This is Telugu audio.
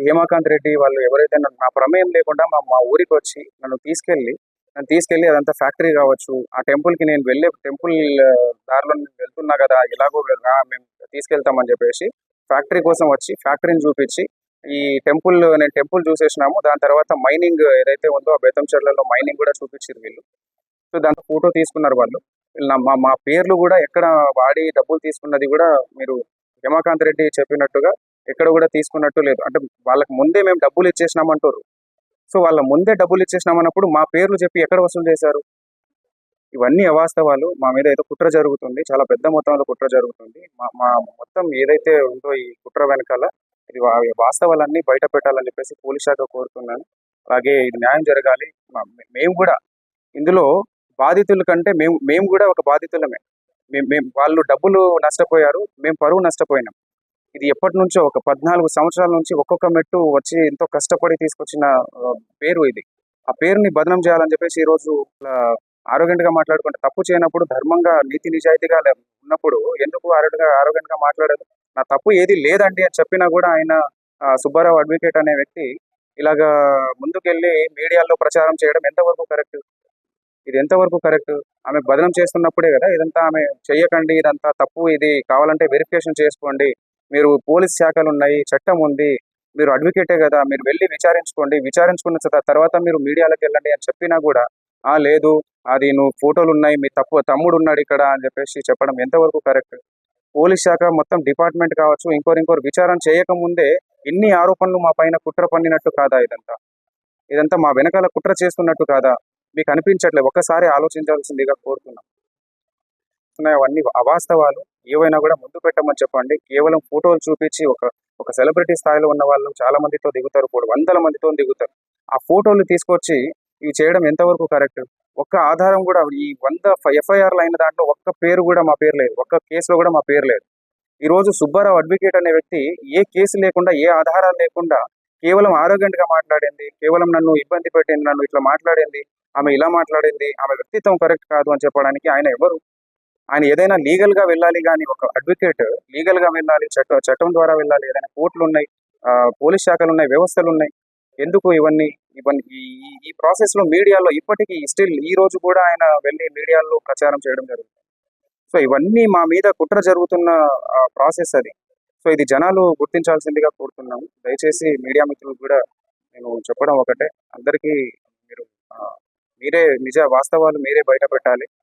హేమాకాంత్ రెడ్డి వాళ్ళు ఎవరైతే నా ప్రమేయం లేకుండా మా మా ఊరికి వచ్చి నన్ను తీసుకెళ్ళి అదంతా ఫ్యాక్టరీ కావచ్చు, ఆ టెంపుల్కి నేను వెళ్ళే టెంపుల్ దారిలో నేను వెళ్తున్నా కదా, ఎలాగో మేము తీసుకెళ్తామని చెప్పేసి ఫ్యాక్టరీ కోసం వచ్చి ఫ్యాక్టరీని చూపించి నేను టెంపుల్ చూసేసినాము. దాని తర్వాత మైనింగ్ ఏదైతే ఉందో ఆ బెతంచెర్లలో మైనింగ్ కూడా చూపించారు వీళ్ళు. సో దాంతో ఫోటో తీసుకున్నారు వాళ్ళు. మా మా పేర్లు కూడా ఎక్కడ వాడి డబ్బులు తీసుకున్నది కూడా మీరు రమాకాంత్ రెడ్డి చెప్పినట్టుగా ఎక్కడ కూడా తీసుకున్నట్టు లేదు. అంటే వాళ్ళకి ముందే మేము డబ్బులు ఇచ్చేసినామంటారు. సో వాళ్ళ ముందే డబ్బులు ఇచ్చేసినామన్నప్పుడు మా పేర్లు చెప్పి ఎక్కడ వసూలు చేశారు? ఇవన్నీ అవాస్తవాలు. మా మీద ఏదో కుట్ర జరుగుతుంది, చాలా పెద్ద మొత్తంలో కుట్ర జరుగుతుంది. మా మా మొత్తం ఏదైతే ఉందో ఈ కుట్ర వెనకాల ఇది వాస్తవాలన్నీ బయట పెట్టాలని చెప్పేసి పోలీస్ శాఖ కోరుతున్నాను. అలాగే ఇది న్యాయం జరగాలి. మేము కూడా ఇందులో బాధితుల కంటే మేము కూడా ఒక బాధితులమే. వాళ్ళు డబ్బులు నష్టపోయారు, మేము పరువు నష్టపోయినాం. ఇది ఎప్పటి నుంచో ఒక 14 సంవత్సరాల నుంచి ఒక్కొక్క మెట్టు వచ్చి ఎంతో కష్టపడి తీసుకొచ్చిన పేరు ఇది. ఆ పేరుని బదనం చేయాలని చెప్పేసి ఈరోజు ఆరోగ్యంట్ గా మాట్లాడుకుంటే, తప్పు చేయనప్పుడు ధర్మంగా నీతి నిజాయితీగా ఉన్నప్పుడు ఎందుకు ఆరోగ్యంట్ గా మాట్లాడదు? నా తప్పు ఏది లేదండి అని చెప్పినా కూడా ఆయన సుబ్బారావు అడ్వకేట్ అనే వ్యక్తి ఇలాగా ముందుకెళ్ళి మీడియాలో ప్రచారం చేయడం ఎంతవరకు కరెక్ట్? ఇది ఎంతవరకు కరెక్ట్? ఆమె బదనం చేస్తున్నప్పుడే కదా ఇదంతా, ఆమె చెయ్యకండి, ఇదంతా తప్పు, ఇది కావాలంటే వెరిఫికేషన్ చేసుకోండి, మీరు పోలీస్ శాఖలు ఉన్నాయి, చట్టం ఉంది, మీరు అడ్వకేటే కదా, మీరు వెళ్ళి విచారించుకోండి, విచారించుకున్న తర్వాత మీరు మీడియాలోకి వెళ్ళండి అని చెప్పినా కూడా లేదు, అది నువ్వు ఫోటోలు ఉన్నాయి, మీ తమ్ముడు ఉన్నాడు ఇక్కడ అని చెప్పేసి చెప్పడం ఎంతవరకు కరెక్ట్? పోలీస్ శాఖ మొత్తం డిపార్ట్మెంట్ కావచ్చు, ఇంకోరు విచారణ చేయకముందే ఇన్ని ఆరోపణలు మా పైన కుట్ర పన్నినట్టు కాదా? ఇదంతా మా వెనకాల కుట్ర చేస్తున్నట్టు కాదా? మీకు అనిపించట్లేదు? ఒక్కసారి ఆలోచించాల్సిందిగా కోరుతున్నాం. అవన్నీ అవాస్తవాలు. ఏవైనా కూడా ముందు పెట్టమని చెప్పండి. కేవలం ఫోటోలు చూపించి ఒక సెలబ్రిటీ స్థాయిలో ఉన్న వాళ్ళు చాలా మందితో దిగుతారు, 100 మందితో దిగుతారు. ఆ ఫోటోలు తీసుకొచ్చి ఇవి చేయడం ఎంతవరకు కరెక్ట్? ఒక్క ఆధారం కూడా, ఈ 100 ఎఫ్ఐఆర్లు అయిన దాంట్లో ఒక్క పేరు కూడా మా పేరు లేదు, ఒక్క కేసులో కూడా మా పేరు లేదు. ఈరోజు సుబ్బారావు అడ్వకేట్ అనే వ్యక్తి ఏ కేసు లేకుండా, ఏ ఆధారాలు లేకుండా కేవలం ఆరోగ్యంగా మాట్లాడింది, కేవలం నన్ను ఇబ్బంది పెట్టింది, నన్ను ఇట్లా మాట్లాడింది, ఆమె ఇలా మాట్లాడింది, ఆమె వ్యక్తిత్వం కరెక్ట్ కాదు అని చెప్పడానికి ఆయన ఎవరు? ఆయన ఏదైనా లీగల్ గా వెళ్ళాలి, కానీ ఒక అడ్వకేట్ లీగల్ గా వెళ్ళాలి, చట్టం ద్వారా వెళ్ళాలి. ఏదైనా కోర్టులు ఉన్నాయి, పోలీస్ శాఖలు ఉన్నాయి, వ్యవస్థలు ఉన్నాయి. ఎందుకు ఇవన్నీ ఈ ప్రాసెస్ లో మీడియాలో ఇప్పటికీ స్టిల్ ఈ రోజు కూడా ఆయన వెళ్ళి మీడియాలో ప్రచారం చేయడం జరుగుతుంది. సో ఇవన్నీ మా మీద కుట్ర జరుగుతున్న ప్రాసెస్ అది. సో ఇది జనాలు గుర్తించాల్సిందిగా కోరుతున్నాము. దయచేసి మీడియా మిత్రులు కూడా నేను చెప్పడం ఒకటే, అందరికీ మీరే వాస్తవాలు మీరే బయట పెట్టాలి.